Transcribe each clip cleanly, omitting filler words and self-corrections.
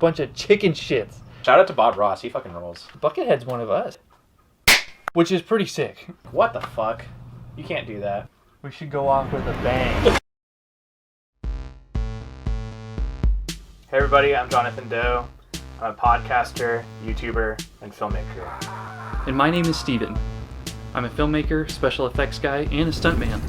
bunch of chicken shits. Shout out to Bob Ross. He fucking rolls. Buckethead's one of us. Which is pretty sick. What the fuck? You can't do that. We should go off with a bang. Hey everybody, I'm Jonathan Doe. I'm a podcaster, YouTuber, and filmmaker. And my name is Steven. I'm a filmmaker, special effects guy, and a stuntman.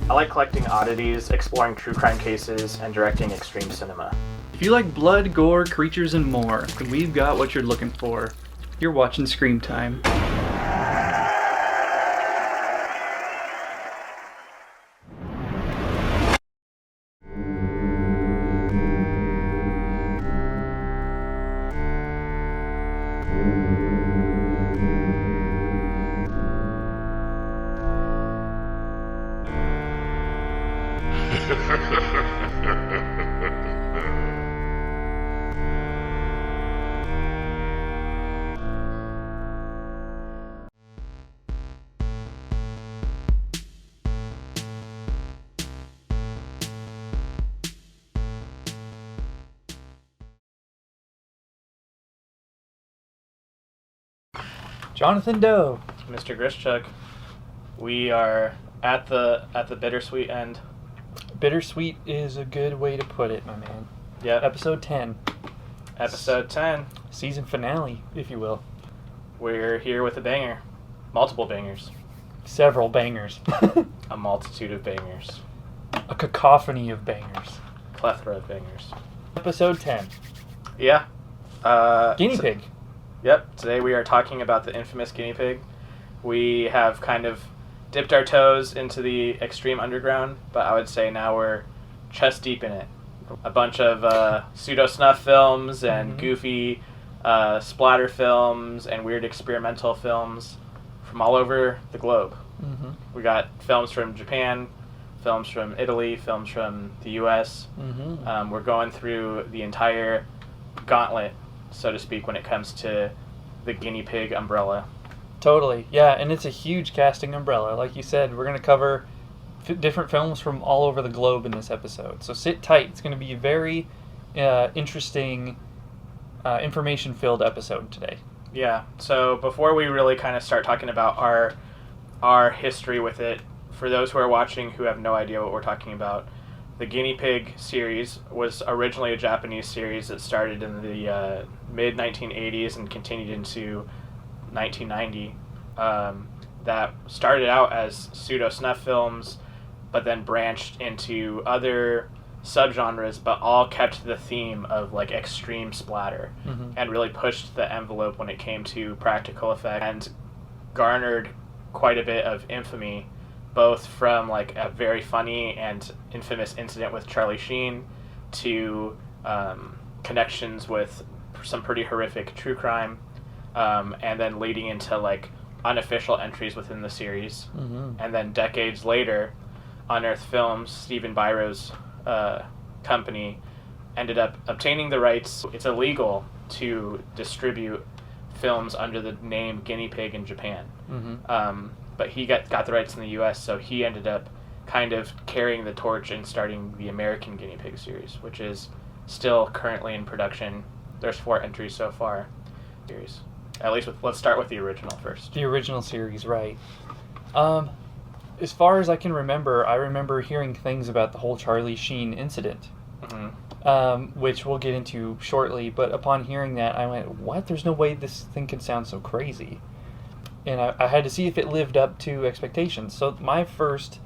I like collecting oddities, exploring true crime cases, and directing extreme cinema. If you like blood, gore, creatures, and more, then we've got what you're looking for. You're watching Scream Time. Jonathan Doe. Mr. Grischuk, we are at the bittersweet end. Bittersweet is a good way to put it, my man. Yeah. Episode 10. Episode 10. Season finale, if you will. We're here with a banger. Multiple bangers. Several bangers. A multitude of bangers. A cacophony of bangers. Plethora of bangers. Episode 10. Yeah. Guinea pig. Yep. Today we are talking about the infamous guinea pig. We have kind of dipped our toes into the extreme underground, but I would say now we're chest deep in it. A bunch of pseudo-snuff films and goofy splatter films and weird experimental films from all over the globe. Mm-hmm. We got films from Japan, films from Italy, films from the US. Mm-hmm. We're going through the entire gauntlet, so to speak, when it comes to the guinea pig umbrella. Totally, yeah, and it's a huge casting umbrella. Like you said, we're going to cover different films from all over the globe in this episode. So sit tight. It's going to be a very interesting, information-filled episode today. Yeah, so before we really kind of start talking about our history with it, for those who are watching who have no idea what we're talking about, the Guinea Pig series was originally a Japanese series that started in the mid-1980s and continued into 1990. That started out as pseudo-snuff films, but then branched into other subgenres, but all kept the theme of like extreme splatter, and really pushed the envelope when it came to practical effect, and garnered quite a bit of infamy, both from like a very funny and infamous incident with Charlie Sheen to connections with some pretty horrific true crime, and then leading into like unofficial entries within the series. And then decades later, Unearthed Films, Stephen Byro's company, ended up obtaining the rights. It's illegal to distribute films under the name Guinea Pig in Japan. But he got the rights in the US, so he ended up kind of carrying the torch and starting the American Guinea Pig series, which is still currently in production. There's 4 entries so far. Series. At least let's start with the original first. The original series, right. As far as I can remember, I remember hearing things about the whole Charlie Sheen incident, which we'll get into shortly, but upon hearing that, I went, what? There's no way this thing can sound so crazy. And I had to see if it lived up to expectations. So my first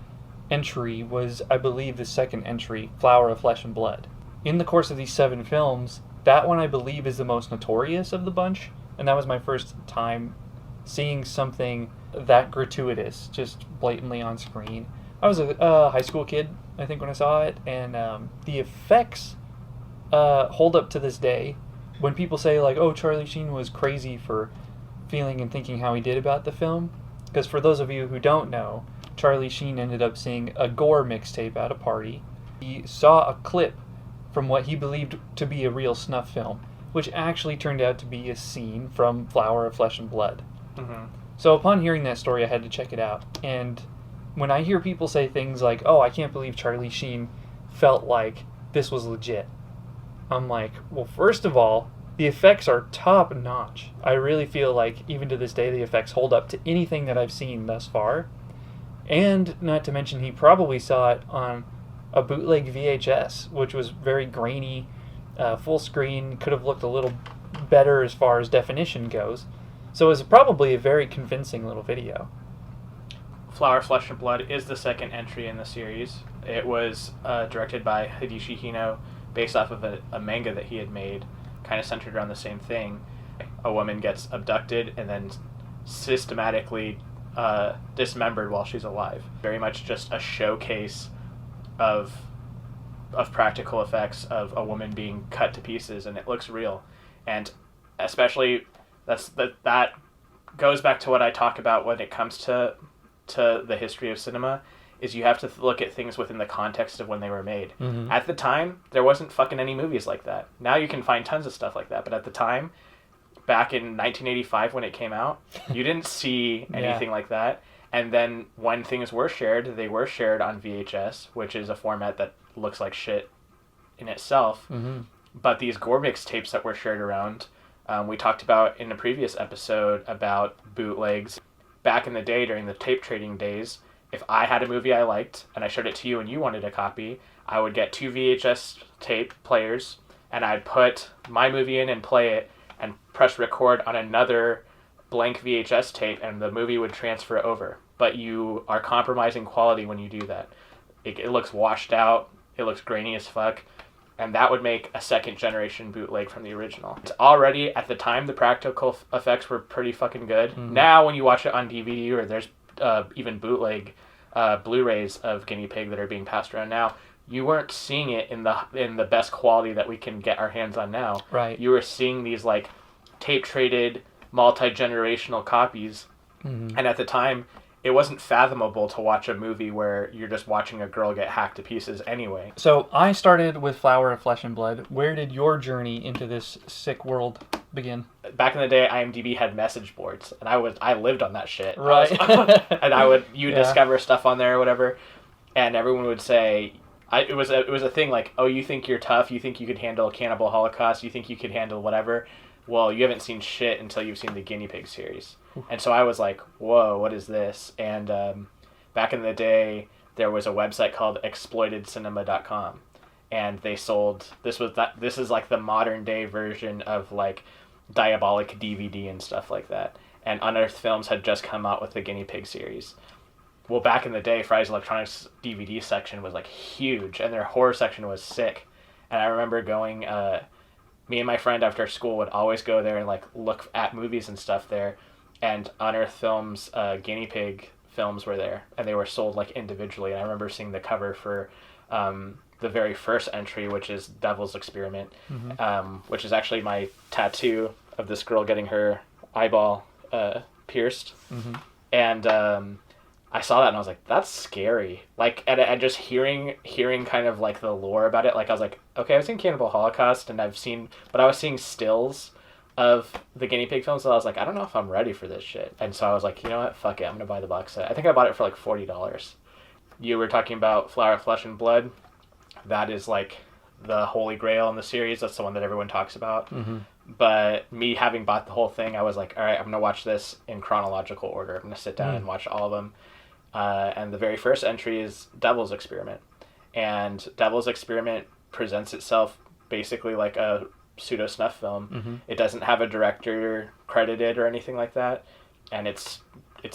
entry was, I believe, the second entry, Flower of Flesh and Blood. In the course of these 7 films, that one I believe is the most notorious of the bunch, and that was my first time seeing something that gratuitous, just blatantly on screen. I was a high school kid, I think, when I saw it, and the effects hold up to this day. When people say, like, oh, Charlie Sheen was crazy for feeling and thinking how he did about the film, because for those of you who don't know, Charlie Sheen ended up seeing a gore mixtape at a party. He saw a clip from what he believed to be a real snuff film, which actually turned out to be a scene from Flower of Flesh and Blood. So upon hearing that story, I had to check it out. And when I hear people say things like, oh, I can't believe Charlie Sheen felt like this was legit, I'm like, well, first of all, the effects are top notch. I really feel like even to this day the effects hold up to anything that I've seen thus far. And not to mention he probably saw it on a bootleg VHS, which was very grainy, full screen, could have looked a little better as far as definition goes. So it was probably a very convincing little video. Flower, Flesh, and Blood is the second entry in the series. It was directed by Hideshi Hino, based off of a manga that he had made, kind of centered around the same thing. A woman gets abducted and then systematically dismembered while she's alive. Very much just a showcase of practical effects of a woman being cut to pieces, and it looks real. And especially that goes back to what I talk about when it comes to the history of cinema, is you have to look at things within the context of when they were made. Mm-hmm. At the time, there wasn't fucking any movies like that. Now you can find tons of stuff like that, but at the time, back in 1985 when it came out, you didn't see anything like that. And then when things were shared, they were shared on VHS, which is a format that looks like shit in itself. Mm-hmm. But these gore mix tapes that were shared around, we talked about in a previous episode about bootlegs. Back in the day, during the tape trading days, if I had a movie I liked and I showed it to you and you wanted a copy, I would get 2 VHS tape players and I'd put my movie in and play it and press record on another blank VHS tape, and the movie would transfer over. But you are compromising quality when you do that. It looks washed out, it looks grainy as fuck, and that would make a second generation bootleg from the original. It's already, at the time, the practical effects were pretty fucking good. Mm-hmm. Now when you watch it on DVD, or there's even bootleg Blu-rays of Guinea Pig that are being passed around now, you weren't seeing it in the best quality that we can get our hands on now. Right. You were seeing these like tape traded multi-generational copies. Mm-hmm. And at the time, it wasn't fathomable to watch a movie where you're just watching a girl get hacked to pieces anyway. So I started with Flower of Flesh and Blood. Where did your journey into this sick world begin? Back in the day, IMDb had message boards, and I lived on that shit. Right. And you discover stuff on there or whatever, and everyone would say, it was a thing like, oh, you think you're tough, you think you could handle Cannibal Holocaust, you think you could handle whatever. Well, you haven't seen shit until you've seen the Guinea Pig series. And so I was like, whoa, what is this? And back in the day, there was a website called exploitedcinema.com. And they sold, this is like the modern day version of like Diabolic DVD and stuff like that. And Unearthed Films had just come out with the Guinea Pig series. Well, back in the day, Fry's Electronics DVD section was like huge, and their horror section was sick. And I remember going, me and my friend after school would always go there and like look at movies and stuff there. And Unearthed Films, Guinea Pig films were there, and they were sold like individually. And I remember seeing the cover for the very first entry, which is Devil's Experiment, mm-hmm. Which is actually my tattoo of this girl getting her eyeball pierced. Mm-hmm. And I saw that and I was like, that's scary. Like, and just hearing kind of like the lore about it, like I was like, okay, I've seen Cannibal Holocaust and but I was seeing stills of the Guinea Pig films, so I was like, I don't know if I'm ready for this shit. And so I was like, you know what, fuck it, I'm gonna buy the box set. I think I bought it for like $40. You were talking about Flower, Flesh, and Blood. That is like the holy grail in the series. That's the one that everyone talks about. Mm-hmm. But me having bought the whole thing, I was like, all right, I'm gonna watch this in chronological order. I'm gonna sit down and watch all of them. And the very first entry is Devil's Experiment. And Devil's Experiment presents itself basically like a pseudo-snuff film. Mm-hmm. It doesn't have a director credited or anything like that. And its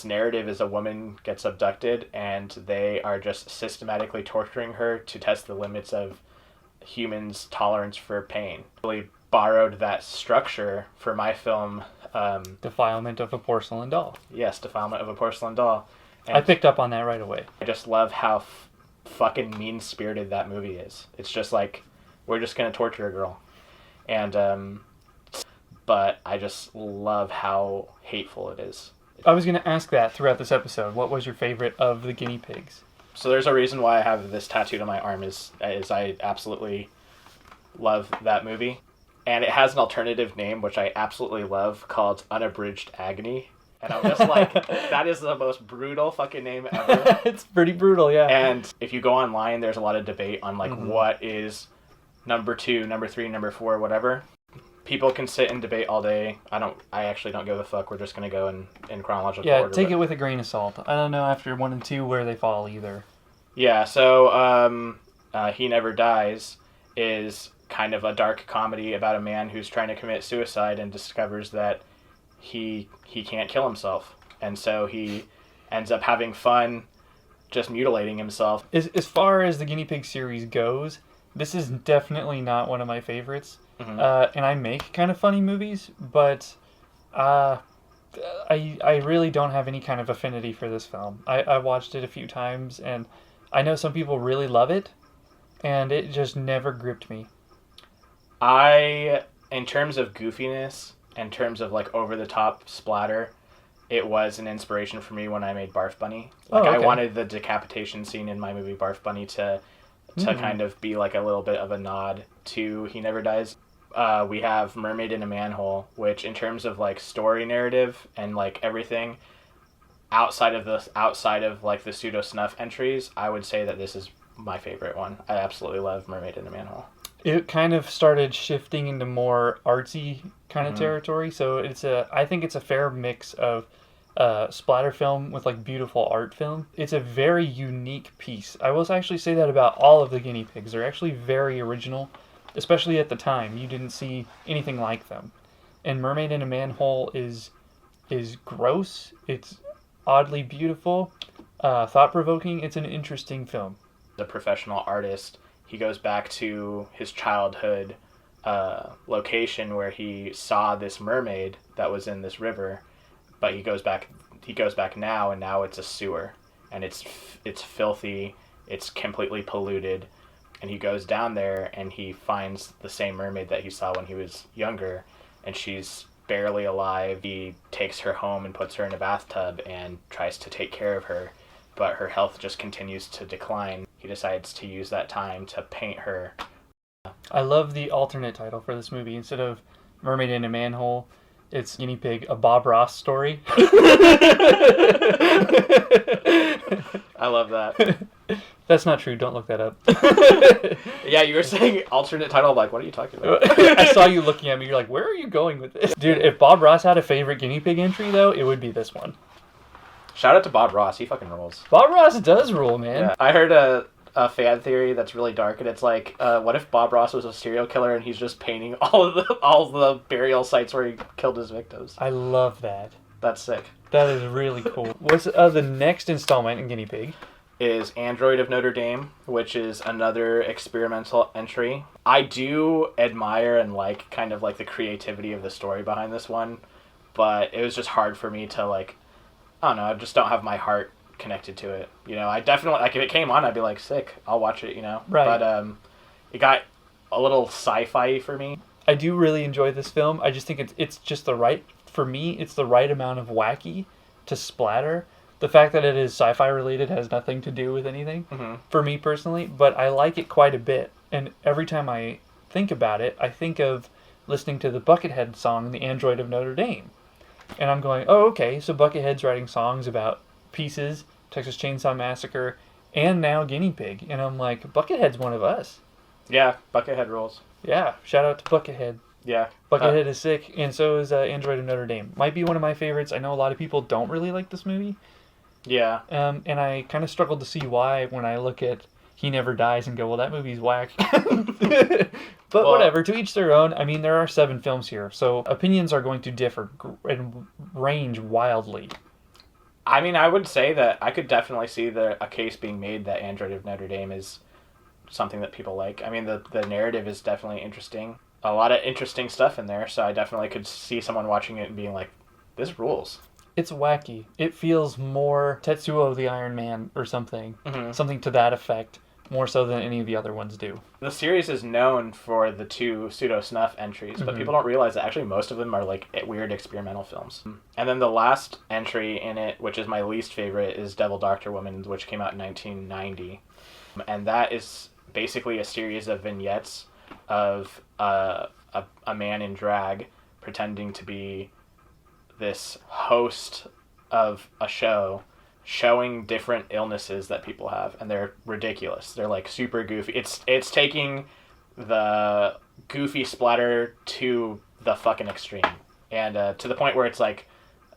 narrative is a woman gets abducted, and they are just systematically torturing her to test the limits of humans' tolerance for pain. Really borrowed that structure for my film. Defilement of a Porcelain Doll. Yes, Defilement of a Porcelain Doll. And I picked up on that right away. I just love how fucking mean-spirited that movie is. It's just like, we're just going to torture a girl. And, but I just love how hateful it is. I was going to ask that throughout this episode. What was your favorite of the guinea pigs? So there's a reason why I have this tattooed on my arm is I absolutely love that movie. And it has an alternative name, which I absolutely love, called Unabridged Agony. And I'm just like, that is the most brutal fucking name ever. It's pretty brutal, yeah. And if you go online, there's a lot of debate on like, mm-hmm. what is number 2, number 3, number 4, whatever. People can sit and debate all day. I actually don't give a fuck. We're just going to go in chronological order. Yeah, take it with a grain of salt. I don't know after 1 and 2 where they fall either. Yeah, so He Never Dies is kind of a dark comedy about a man who's trying to commit suicide and discovers that he can't kill himself. And so he ends up having fun just mutilating himself. As far as the Guinea Pig series goes, this is definitely not one of my favorites. Mm-hmm. And I make kind of funny movies, but I really don't have any kind of affinity for this film. I watched it a few times, and I know some people really love it, and it just never gripped me. In terms of goofiness, in terms of like over-the-top splatter, it was an inspiration for me when I made Barf Bunny. Like, I wanted the decapitation scene in my movie Barf Bunny to kind of be like a little bit of a nod to He Never Dies. We have Mermaid in a Manhole, which in terms of like story narrative and like everything outside of like the pseudo snuff entries, I would say that this is my favorite one. I absolutely love Mermaid in a Manhole. It kind of started shifting into more artsy kind of territory, so I think it's a fair mix of splatter film with like beautiful art film. It's a very unique piece. I will actually say that about all of the guinea pigs. They're actually very original, especially at the time. You didn't see anything like them. And Mermaid in a Manhole is gross. It's oddly beautiful, thought-provoking. It's an interesting film. The professional artist, he goes back to his childhood location where he saw this mermaid that was in this river, but he goes back now, and now it's a sewer, and it's filthy, it's completely polluted, and he goes down there and he finds the same mermaid that he saw when he was younger, and she's barely alive. He takes her home and puts her in a bathtub and tries to take care of her, but her health just continues to decline. He decides to use that time to paint her. I love the alternate title for this movie. Instead of Mermaid in a Manhole, it's Guinea Pig, a Bob Ross story. I love that. That's not true. Don't look that up. Yeah, you were saying alternate title. I'm like, what are you talking about? I saw you looking at me. You're like, where are you going with this? Dude, if Bob Ross had a favorite guinea pig entry, though, it would be this one. Shout out to Bob Ross. He fucking rules. Bob Ross does rule, man. Yeah. I heard a fan theory that's really dark, and it's like, what if Bob Ross was a serial killer and he's just painting all the burial sites where he killed his victims? I love that. That's sick. That is really cool. What's the next installment in Guinea Pig? Is Android of Notre Dame, which is another experimental entry. I do admire and like kind of like the creativity of the story behind this one, but it was just hard for me to like, I don't know, I just don't have my heart connected to it. You know, I definitely, like, if it came on, I'd be like, sick, I'll watch it, you know? Right. But it got a little sci-fi for me. I do really enjoy this film. I just think it's just the right, for me, it's the right amount of wacky to splatter. The fact that it is sci-fi related has nothing to do with anything, for me personally, but I like it quite a bit. And every time I think about it, I think of listening to the Buckethead song, The Android of Notre Dame. And I'm going, oh, okay, so Buckethead's writing songs about Pieces, Texas Chainsaw Massacre, and now Guinea Pig. And I'm like, Buckethead's one of us. Yeah, Buckethead rules. Yeah, shout out to Buckethead. Yeah. Buckethead is sick, and so is Android of Notre Dame. Might be one of my favorites. I know a lot of people don't really like this movie. Yeah. And I kind of struggled to see why when I look at He Never Dies and go, well, that movie's whack. But whatever, to each their own. I mean, there are 7 films here, so opinions are going to differ and range wildly. I mean, I would say that I could definitely see a case being made that Android of Notre Dame is something that people like. I mean, the narrative is definitely interesting. A lot of interesting stuff in there, so I definitely could see someone watching it and being like, this rules. It's wacky. It feels more Tetsuo the Iron Man or something. Something to that effect, more so than any of the other ones do. The series is known for the 2 pseudo-snuff entries, but people don't realize that actually most of them are like weird experimental films. And then the last entry in it, which is my least favorite, is Devil Doctor Woman, which came out in 1990. And that is basically a series of vignettes of a man in drag pretending to be this host of a show showing different illnesses that people have, and they're ridiculous. They're like super goofy. It's taking the goofy splatter to the fucking extreme. And to the point where it's like,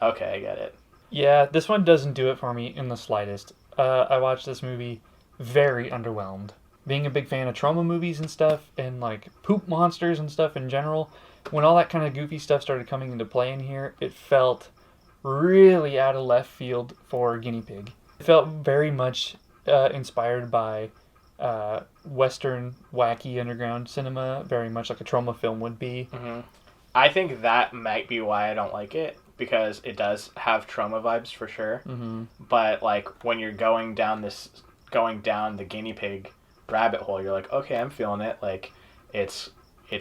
okay, I get it. Yeah, this one doesn't do it for me in the slightest. I watched this movie very underwhelmed. Being a big fan of trauma movies and stuff, and like poop monsters and stuff in general, when all that kind of goofy stuff started coming into play in here, it felt really out of left field for Guinea Pig. It felt very much inspired by Western wacky underground cinema, very much like a trauma film would be. Mm-hmm. I think that might be why I don't like it, because it does have trauma vibes for sure. Mm-hmm. But like when you're going down the Guinea Pig rabbit hole, you're like, okay, I'm feeling it. Like it's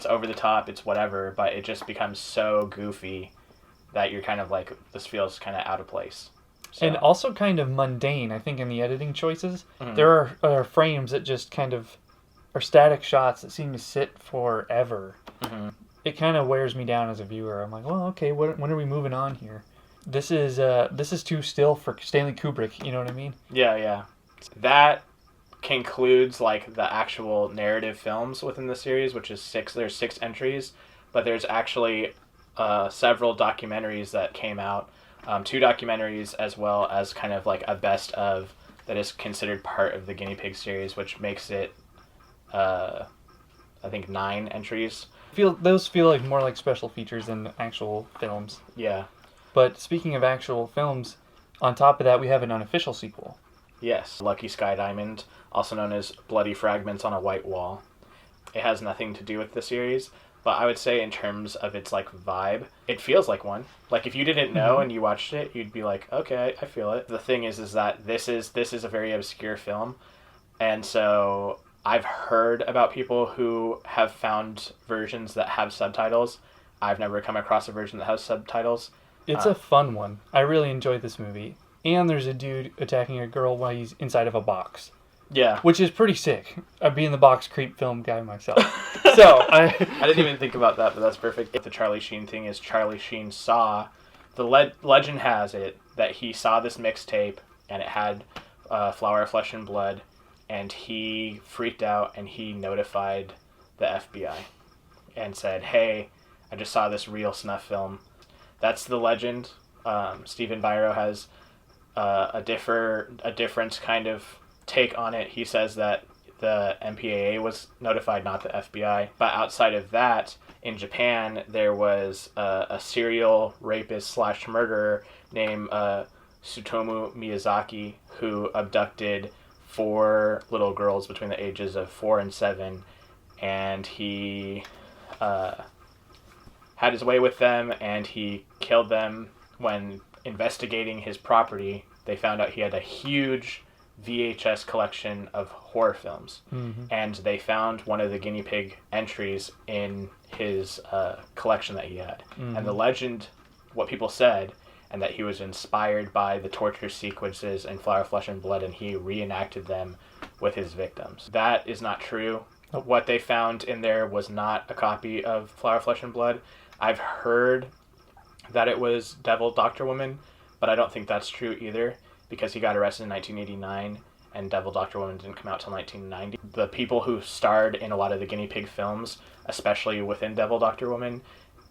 over the top, it's whatever, but it just becomes so goofy that you're kind of like, this feels kind of out of place. So. And also kind of mundane, I think, in the editing choices. Mm-hmm. There are frames that just kind of are static shots that seem to sit forever. Mm-hmm. It kind of wears me down as a viewer. I'm like, well, okay, when are we moving on here? This is too still for Stanley Kubrick, you know what I mean? Yeah. That concludes like the actual narrative films within the series, which is 6. There's 6 entries, but there's actually several documentaries that came out. 2 documentaries, as well as kind of like a best of that is considered part of the Guinea Pig series, which makes it I think 9 entries. Those feel like more like special features than actual films. Yeah. But speaking of actual films, on top of that, we have an unofficial sequel. Yes, Lucky Sky Diamond, also known as Bloody Fragments on a White Wall. It has nothing to do with the series, but I would say in terms of its like vibe, it feels like one. Like if you didn't know and you watched it, you'd be like, okay, I feel it. The thing is that this is a very obscure film, and so I've heard about people who have found versions that have subtitles. I've never come across a version that has subtitles. It's a fun one. I really enjoyed this movie. And there's a dude attacking a girl while he's inside of a box. Yeah. Which is pretty sick. Being the Boxcreep film guy myself. So, I didn't even think about that, but that's perfect. The Charlie Sheen thing is Charlie Sheen saw, the legend has it, that he saw this mixtape, and it had Flower, Flesh, and Blood, and he freaked out, and he notified the FBI and said, hey, I just saw this real snuff film. That's the legend. Stephen Byro has a different kind of take on it. He says that the MPAA was notified, not the FBI. But outside of that, in Japan, there was a serial rapist / murderer named Tsutomu Miyazaki, who abducted 4 little girls between the ages of 4 and 7, and he had his way with them, and he killed them. When investigating his property, they found out he had a huge VHS collection of horror films, and they found one of the Guinea Pig entries in his collection that he had. And the legend, what people said, and that he was inspired by the torture sequences in Flower, Flesh, and Blood, and he reenacted them with his victims. That is not true. What they found in there was not a copy of Flower, Flesh, and Blood. I've heard that it was Devil Doctor Woman, but I don't think that's true either, because he got arrested in 1989 and Devil Doctor Woman didn't come out till 1990. The people who starred in a lot of the Guinea Pig films, especially within Devil Doctor Woman,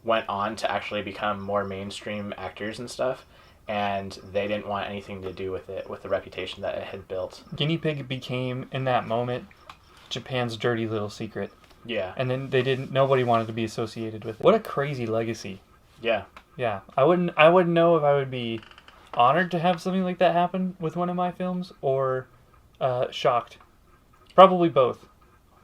went on to actually become more mainstream actors and stuff, and they didn't want anything to do with it, with the reputation that it had built. Guinea Pig became, in that moment, Japan's dirty little secret. Yeah. And then nobody wanted to be associated with it. What a crazy legacy. Yeah. Yeah. I wouldn't know if I would be honored to have something like that happen with one of my films, or shocked. Probably both.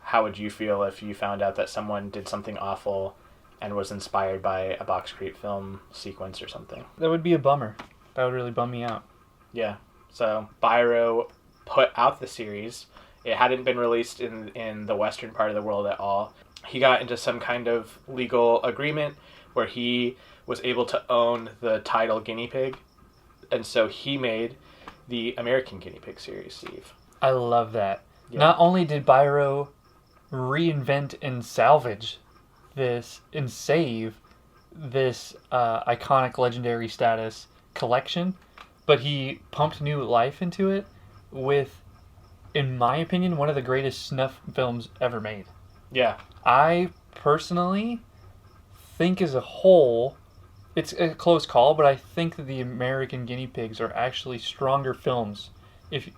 How would you feel if you found out that someone did something awful and was inspired by a Boxcreep film sequence or something? That would be a bummer. That would really bum me out. Yeah. So Byro put out the series. It hadn't been released in the western part of the world at all. He got into some kind of legal agreement where he was able to own the title Guinea Pig, and so he made the American Guinea Pig series, Steve. I love that. Yeah. Not only did Byro reinvent and salvage this and save this iconic legendary status collection, but he pumped new life into it with, in my opinion, one of the greatest snuff films ever made. Yeah. I personally think as a whole, it's a close call, but I think that the American Guinea Pigs are actually stronger films. If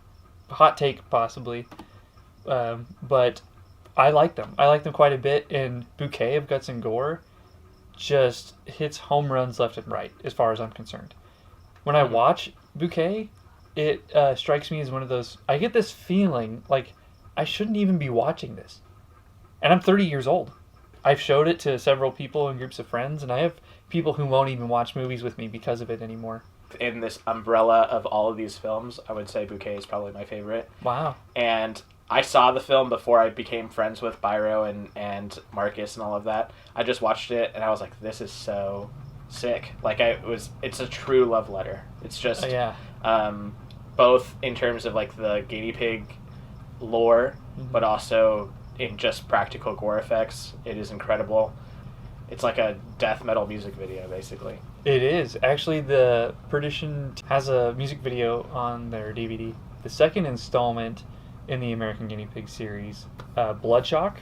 hot take, possibly. But I like them. I like them quite a bit, and Bouquet of Guts and Gore just hits home runs left and right, as far as I'm concerned. When I watch Bouquet, it strikes me as one of those... I get this feeling like I shouldn't even be watching this. And I'm 30 years old. I've showed it to several people and groups of friends, and I have people who won't even watch movies with me because of it anymore. In this umbrella of all of these films, I would say Bouquet is probably my favorite. Wow. And I saw the film before I became friends with Byro and Marcus and all of that. I just watched it, and I was like, this is so sick. Like, it's a true love letter. It's just, both in terms of, like, the guinea pig lore, but also in just practical gore effects. It is incredible. It's like a death metal music video, basically. It is. Actually, the Perdition has a music video on their DVD. The second installment in the American Guinea Pig series, Bloodshock,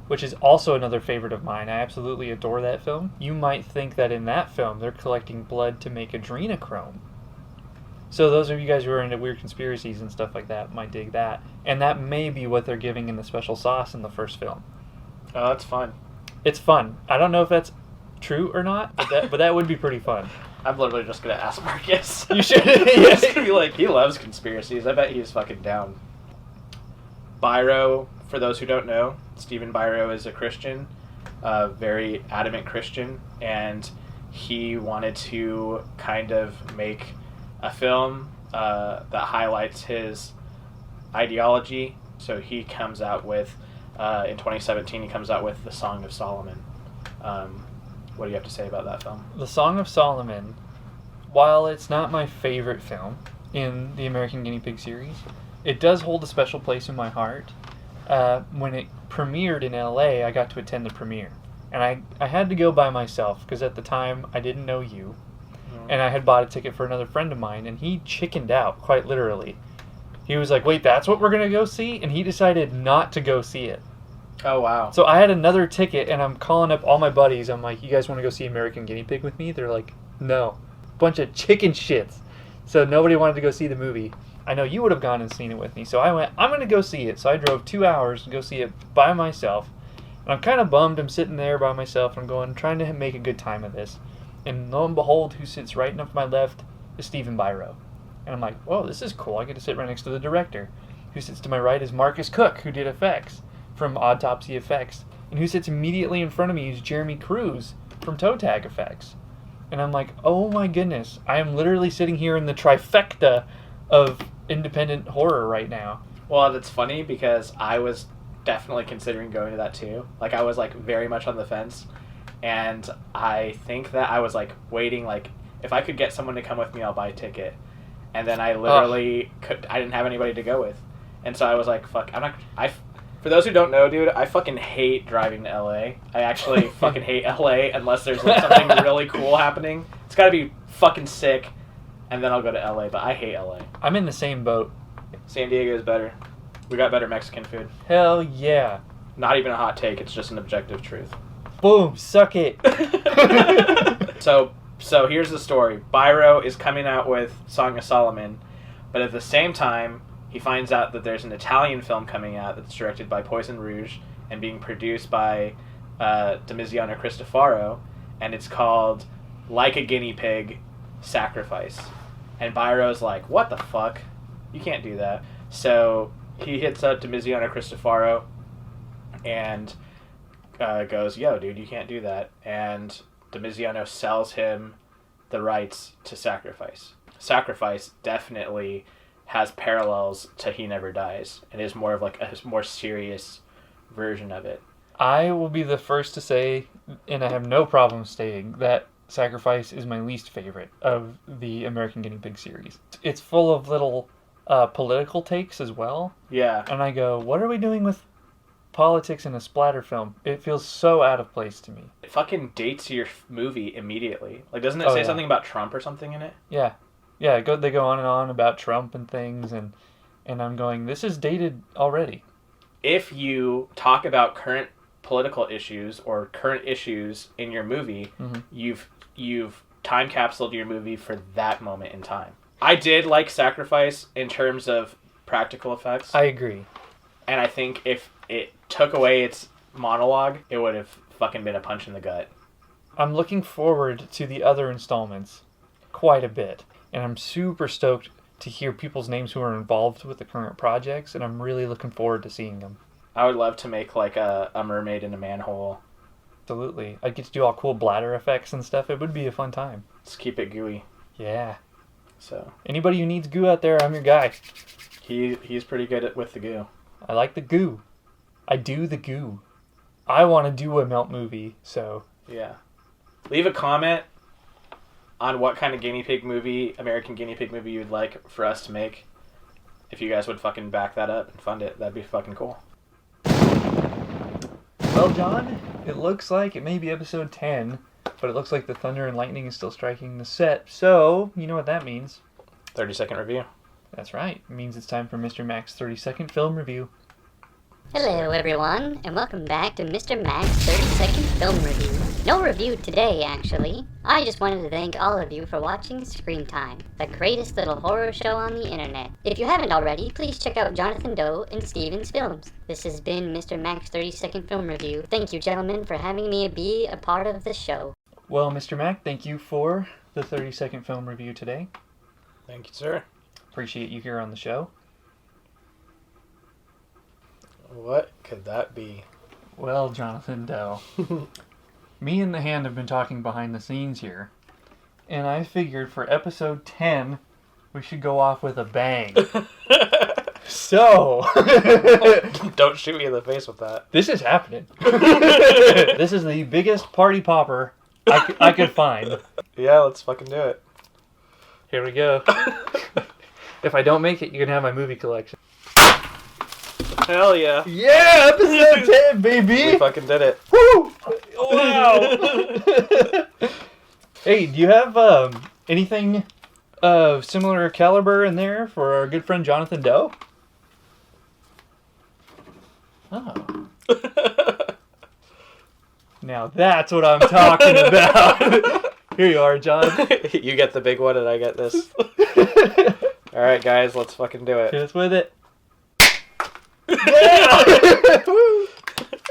which is also another favorite of mine. I absolutely adore that film. You might think that in that film they're collecting blood to make adrenochrome. So those of you guys who are into weird conspiracies and stuff like that might dig that. And that may be what they're giving in the special sauce in the first film. Oh, that's fun. It's fun. I don't know if that's true or not, but that would be pretty fun. I'm literally just going to ask Marcus. You should. He's going to be like, he loves conspiracies. I bet he's fucking down. Byro, for those who don't know, Stephen Byro is a Christian, a very adamant Christian, and he wanted to kind of make a film that highlights his ideology. So he comes out with, in 2017, he comes out with The Song of Solomon. What do you have to say about that film? The Song of Solomon, while it's not my favorite film in the American Guinea Pig series, it does hold a special place in my heart. When it premiered in LA, I got to attend the premiere. And I had to go by myself, because at the time I didn't know you. And I had bought a ticket for another friend of mine, and he chickened out, quite literally. He was like, wait, that's what we're going to go see? And he decided not to go see it. Oh, wow. So I had another ticket, and I'm calling up all my buddies. I'm like, you guys want to go see American Guinea Pig with me? They're like, no. Bunch of chicken shits. So nobody wanted to go see the movie. I know you would have gone and seen it with me. So I went, I'm going to go see it. So I drove 2 hours to go see it by myself. And I'm kind of bummed. I'm sitting there by myself. I'm going, trying to make a good time of this. And lo and behold, who sits right up to my left is Stephen Byro. And I'm like, whoa, this is cool. I get to sit right next to the director. Who sits to my right is Marcus Cook, who did effects from Autopsy Effects. And who sits immediately in front of me is Jeremy Cruz from Toe Tag Effects. And I'm like, oh my goodness, I am literally sitting here in the trifecta of independent horror right now. Well, that's funny because I was definitely considering going to that too. Like, I was like very much on the fence. And I think that I was like waiting, like, if I could get someone to come with me, I'll buy a ticket. And then I literally I didn't have anybody to go with. And so I was like, fuck, for those who don't know, dude, I fucking hate driving to LA. I actually fucking hate LA unless there's like something really cool happening. It's gotta be fucking sick, and then I'll go to LA, but I hate LA. I'm in the same boat. San Diego is better. We got better Mexican food. Hell yeah. Not even a hot take, it's just an objective truth. Boom, suck it. So here's the story. Byro is coming out with Song of Solomon, but at the same time, he finds out that there's an Italian film coming out that's directed by Poison Rouge and being produced by Demiziano Cristofaro, and it's called Like a Guinea Pig, Sacrifice. And Byro's like, what the fuck? You can't do that. So he hits up Demiziano Cristofaro and goes, yo, dude, you can't do that. And Demiziano sells him the rights to Sacrifice. Sacrifice definitely has parallels to He Never Dies and is more of like a more serious version of it. I will be the first to say, and I have no problem stating, that Sacrifice is my least favorite of the American Guinea Pig series. It's full of little political takes as well. Yeah. And I go, what are we doing with politics in a splatter film? It feels so out of place to me. It fucking dates your movie immediately. Like, doesn't it say something about Trump or something in it? Yeah. Yeah, they go on and on about Trump and things, and I'm going, this is dated already. If you talk about current political issues or current issues in your movie, you've time capsuled your movie for that moment in time. I did like Sacrifice in terms of practical effects. I agree. And I think if it took away its monologue, it would have fucking been a punch in the gut. I'm looking forward to the other installments quite a bit. And I'm super stoked to hear people's names who are involved with the current projects. And I'm really looking forward to seeing them. I would love to make like a mermaid in a manhole. Absolutely. I'd get to do all cool bladder effects and stuff. It would be a fun time. Let's keep it gooey. Yeah. So anybody who needs goo out there, I'm your guy. He's pretty good with the goo. I like the goo. I do the goo. I want to do a melt movie, so... Yeah. Leave a comment on what kind of American guinea pig movie you would like for us to make. If you guys would fucking back that up and fund it, that'd be fucking cool. Well, John, it looks like it may be episode 10, but it looks like the thunder and lightning is still striking the set, so you know what that means. 30-second review. That's right. It means it's time for Mr. Mac's 30-second film review. Hello everyone, and welcome back to Mr. Mac's 30-second film review. No review today, actually. I just wanted to thank all of you for watching Screen Time, the greatest little horror show on the internet. If you haven't already, please check out Jonathan Doe and Steven's films. This has been Mr. Mac's 30-second film review. Thank you, gentlemen, for having me be a part of the show. Well, Mr. Mac, thank you for the 30-second film review today. Thank you, sir. Appreciate you here on the show. What could that be? Well, Jonathan Doe, me and the Hand have been talking behind the scenes here, and I figured for episode 10, we should go off with a bang. So... Don't shoot me in the face with that. This is happening. This is the biggest party popper I could find. Yeah, let's fucking do it. Here we go. If I don't make it, you can have my movie collection. Hell yeah. Yeah, episode 10, baby! We fucking did it. Woo! Wow! Hey, do you have anything of similar caliber in there for our good friend Jonathan Doe? Oh. Now that's what I'm talking about. Here you are, John. You get the big one and I get this. Alright, guys, let's fucking do it. Hit us with it.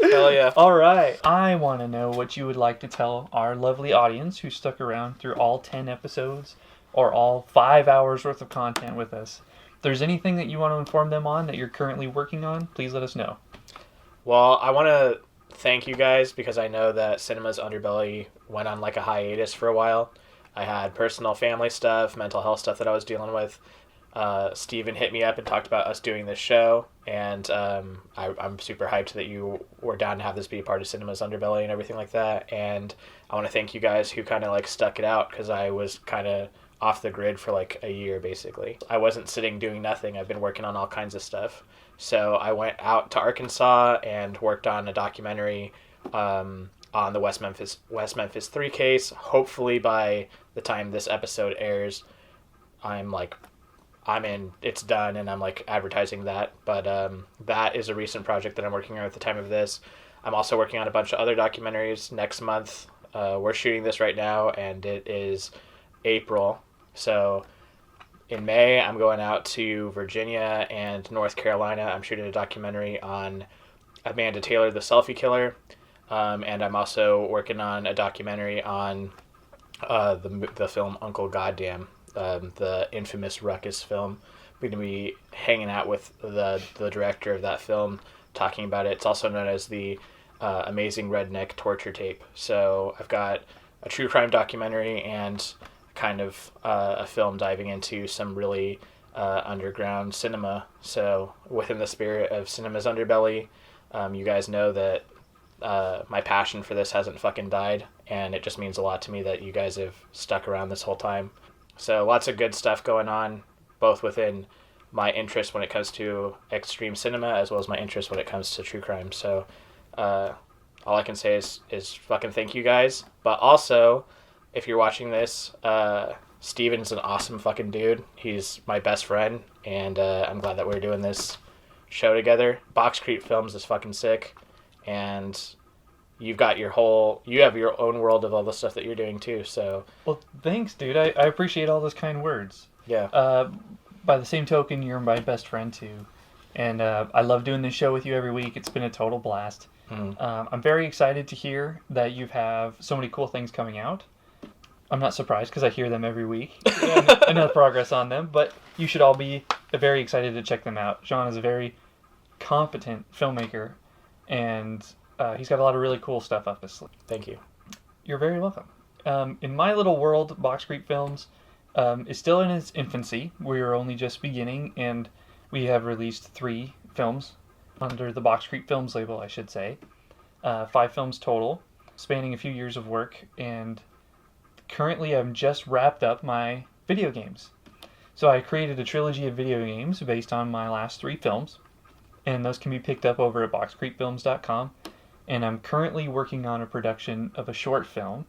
Hell yeah. Alright. I want to know what you would like to tell our lovely audience who stuck around through all 10 episodes or all 5 hours worth of content with us. If there's anything that you want to inform them on that you're currently working on, please let us know. Well, I want to thank you guys because I know that Cinema's Underbelly went on like a hiatus for a while. I had personal family stuff, mental health stuff that I was dealing with. Steven hit me up and talked about us doing this show, and I'm super hyped that you were down to have this be a part of Cinema's Underbelly and everything like that. And I want to thank you guys who kind of like stuck it out because I was kind of off the grid for like a year basically. I wasn't sitting doing nothing. I've been working on all kinds of stuff. So I went out to Arkansas and worked on a documentary on the West Memphis 3 case. Hopefully by the time this episode airs, it's done and I'm like advertising that. But that is a recent project that I'm working on at the time of this. I'm also working on a bunch of other documentaries next month. We're shooting this right now and it is April. So in May, I'm going out to Virginia and North Carolina. I'm shooting a documentary on Amanda Taylor, the selfie killer. And I'm also working on a documentary on the film Uncle Goddamn, the infamous Ruckus film. I'm going to be hanging out with the director of that film, talking about it. It's also known as the Amazing Redneck Torture Tape. So I've got a true crime documentary and kind of a film diving into some really underground cinema. So within the spirit of Cinema's Underbelly, you guys know that my passion for this hasn't fucking died, and it just means a lot to me that you guys have stuck around this whole time. So lots of good stuff going on, both within my interest when it comes to extreme cinema as well as my interest when it comes to true crime. So all I can say is fucking thank you guys. But also, if you're watching this, Steven's an awesome fucking dude. He's my best friend, and I'm glad that we're doing this show together. Boxcreep Films is fucking sick, and you have your own world of all the stuff that you're doing too. So Well, thanks, dude. I appreciate all those kind words. yeah. By the same token, you're my best friend too. And I love doing this show with you every week. It's been a total blast. I'm very excited to hear that you have so many cool things coming out. I'm not surprised because I hear them every week and have progress on them. But you should all be very excited to check them out. Jean is a very competent filmmaker, and he's got a lot of really cool stuff up his sleeve. Thank you. You're very welcome. In my little world, Boxcreep Films is still in its infancy. We are only just beginning, and we have released 3 films under the Boxcreep Films label, I should say. 5 films total, spanning a few years of work, and currently I've just wrapped up my video games. So I created a trilogy of video games based on my last 3 films, and those can be picked up over at boxcreepfilms.com. And I'm currently working on a production of a short film.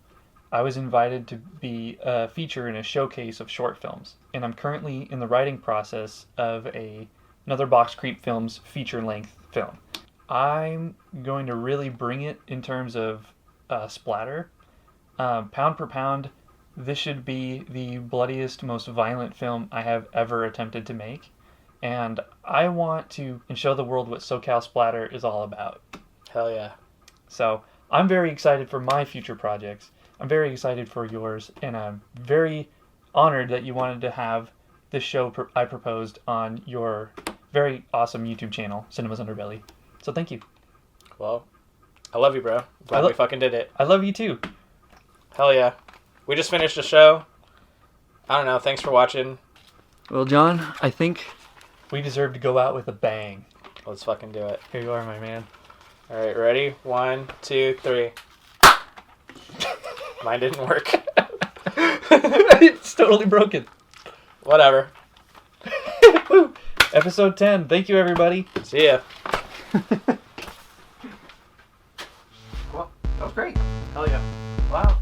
I was invited to be a feature in a showcase of short films, and I'm currently in the writing process of another Boxcreep Films feature-length film. I'm going to really bring it in terms of splatter. Pound per pound, this should be the bloodiest, most violent film I have ever attempted to make, and I want to show the world what SoCal Splatter is all about. Hell yeah. So I'm very excited for my future projects. I'm very excited for yours, and I'm very honored that you wanted to have this show I proposed on your very awesome YouTube channel, Cinema's Underbelly. So thank you. Well, I love you, bro. Glad we fucking did it. I love you too. Hell yeah. We just finished the show. I don't know. Thanks for watching. Well, John, I think we deserve to go out with a bang. Let's fucking do it. Here you are, my man. All right, ready? 1, 2, 3. Mine didn't work. It's totally broken. Whatever. Woo. Episode 10. Thank you, everybody. See ya. Well, that was great. Hell yeah. Wow.